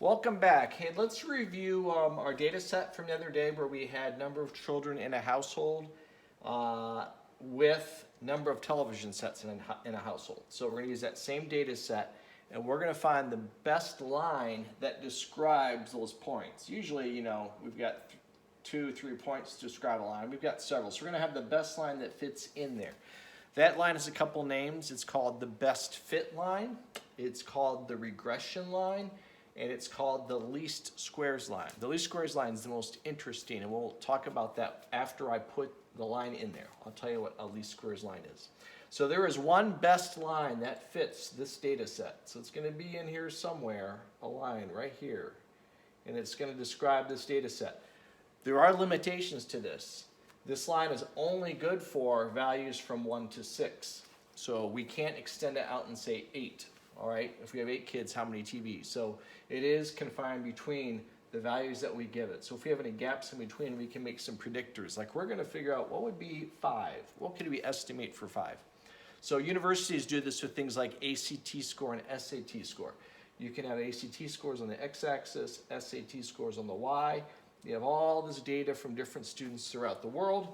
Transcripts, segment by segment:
Welcome back. Hey, let's review our data set from the other day where we had number of children in a household with number of television sets in a household. So we're going to use that same data set and we're going to find the best line that describes those points. Usually, we've got 2-3 points to describe a line. We've got several. So we're going to have the best line that fits in there. That line has a couple names. It's called the best fit line. It's called the regression line. And it's called the least squares line. The least squares line is the most interesting, and we'll talk about that after I put the line in there. I'll tell you what a least squares line is. So there is one best line that fits this data set. So it's going to be in here somewhere, a line right here, and it's going to describe this data set. There are limitations to this. This line is only good for values from 1 to 6. So we can't extend it out and say 8. All right, if we have 8 kids, how many TVs? So it is confined between the values that we give it. So if we have any gaps in between, we can make some predictors. Like we're going to figure out what would be 5. What could we estimate for 5? So universities do this with things like ACT score and SAT score. You can have ACT scores on the x-axis, SAT scores on the y. You have all this data from different students throughout the world,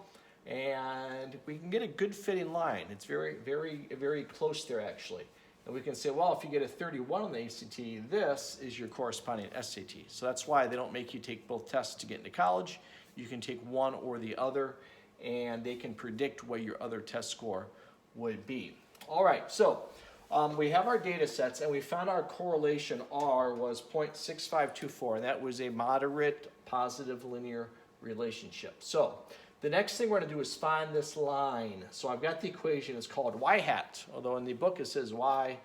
and we can get a good fitting line. It's very, very, very close there actually. And we can say, well, if you get a 31 on the ACT, this is your corresponding SAT. So that's why they don't make you take both tests to get into college. You can take one or the other, and they can predict what your other test score would be. All right, so we have our data sets, and we found our correlation R was 0.6524, and that was a moderate positive linear relationship. So the next thing we're going to do is find this line. So I've got the equation. It's called y hat, although in the book it says y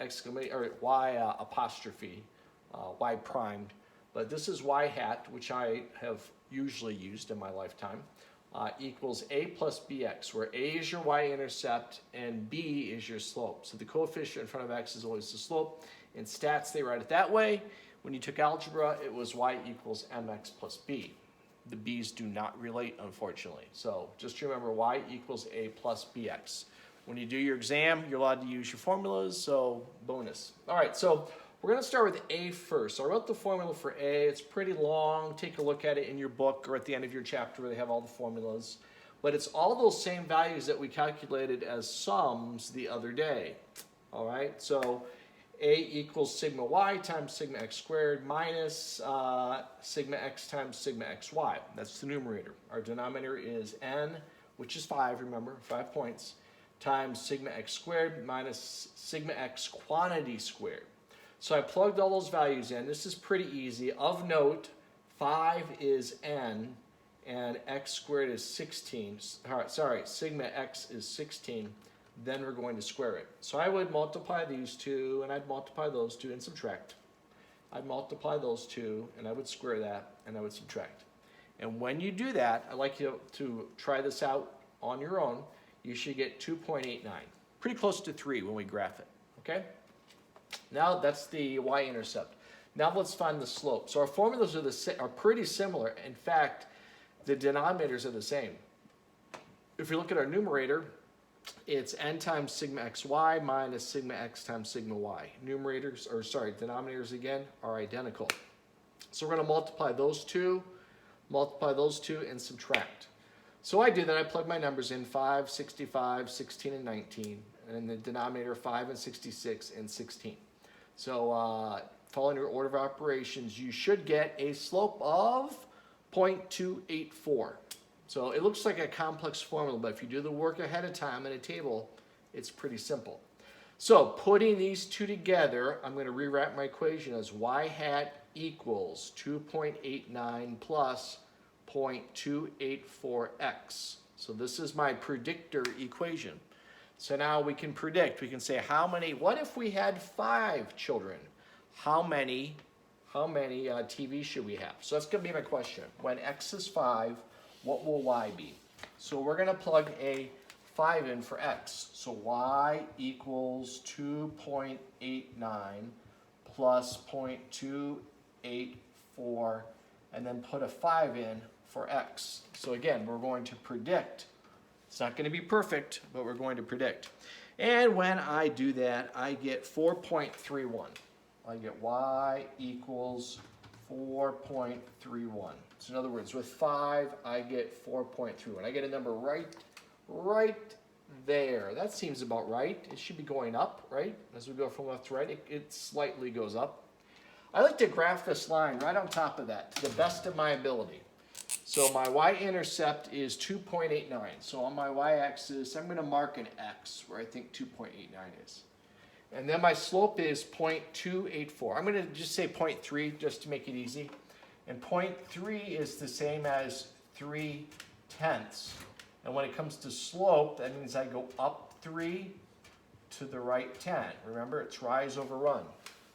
apostrophe, y primed. But this is y hat, which I have usually used in my lifetime, equals a plus bx, where a is your y-intercept and b is your slope. So the coefficient in front of x is always the slope. In stats, they write it that way. When you took algebra, it was y equals mx plus b. The b's do not relate, unfortunately. So just remember y equals a plus bx. When you do your exam, you're allowed to use your formulas, so bonus. All right, so we're going to start with a first. So I wrote the formula for a. It's pretty long. Take a look at it in your book or at the end of your chapter where they have all the formulas. But it's all those same values that we calculated as sums the other day. All right, so a equals sigma y times sigma x squared minus sigma x times sigma xy. That's the numerator. Our denominator is n, which is 5, remember, 5 points, times sigma x squared minus sigma x quantity squared. So I plugged all those values in. This is pretty easy. Of note, 5 is n, and x squared is 16. Sorry, sigma x is 16. Then we're going to square it. So I would multiply these two, and I'd multiply those two and subtract. I'd multiply those two, and I would square that, and I would subtract. And when you do that, I'd like you to try this out on your own. You should get 2.89. Pretty close to 3 when we graph it, okay? Now that's the y-intercept. Now let's find the slope. So our formulas are pretty similar. In fact, the denominators are the same. If you look at our numerator, it's n times sigma xy minus sigma x times sigma y. Denominators again are identical. So we're going to multiply those two, and subtract. So I do that. I plug my numbers in, 5, 65, 16, and 19. And in the denominator, 5 and 66 and 16. So following your order of operations, you should get a slope of 0.284. So it looks like a complex formula, but if you do the work ahead of time in a table, it's pretty simple. So putting these two together, I'm going to rewrite my equation as y hat equals 2.89 plus 0.284x. So this is my predictor equation. So now we can predict. We can say what if we had 5 children? How many TVs should we have? So that's going to be my question. When x is 5, what will y be? So we're going to plug a 5 in for x. So y equals 2.89 plus 0.284, and then put a 5 in for x. So again, we're going to predict. It's not going to be perfect, but we're going to predict. And when I do that, I get 4.31. I get y equals 4.31. So in other words, with 5, I get 4.31. I get a number right there. That seems about right. It should be going up, right? As we go from left to right, it slightly goes up. I like to graph this line right on top of that to the best of my ability. So my y-intercept is 2.89. So on my y-axis, I'm going to mark an x where I think 2.89 is. And then my slope is 0.284. I'm going to just say 0.3 just to make it easy. And 0.3 is the same as 3/10. And when it comes to slope, that means I go up 3 to the right 10. Remember, it's rise over run.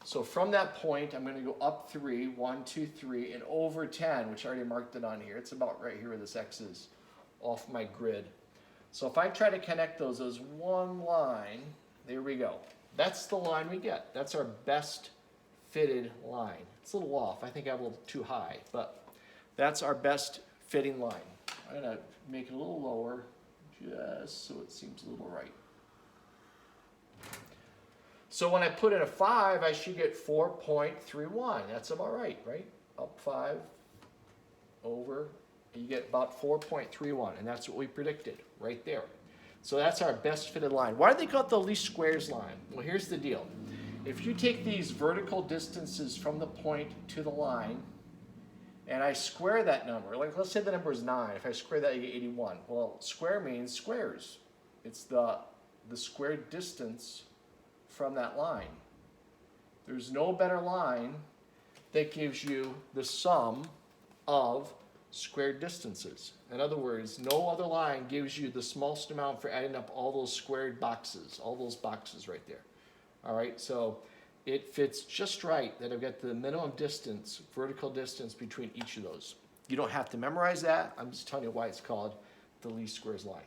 So from that point, I'm going to go up 3, 1, 2, 3, and over 10, which I already marked it on here. It's about right here where this x is off my grid. So if I try to connect those as one line, there we go. That's the line we get. That's our best fitted line. It's a little off. I think I'm a little too high, but that's our best fitting line. I'm going to make it a little lower just so it seems a little right. So when I put in a 5, I should get 4.31. That's about right? Up 5, over, you get about 4.31, and that's what we predicted right there. So that's our best fitted line. Why do they call it the least squares line? Well, here's the deal. If you take these vertical distances from the point to the line, and I square that number, like let's say the number is 9. If I square that, you get 81. Well, square means squares. It's the squared distance from that line. There's no better line that gives you the sum of squared distances. In other words, no other line gives you the smallest amount for adding up all those squared boxes, all those boxes right there. All right, so it fits just right that I've got the minimum distance, vertical distance between each of those. You don't have to memorize that. I'm just telling you why it's called the least squares line.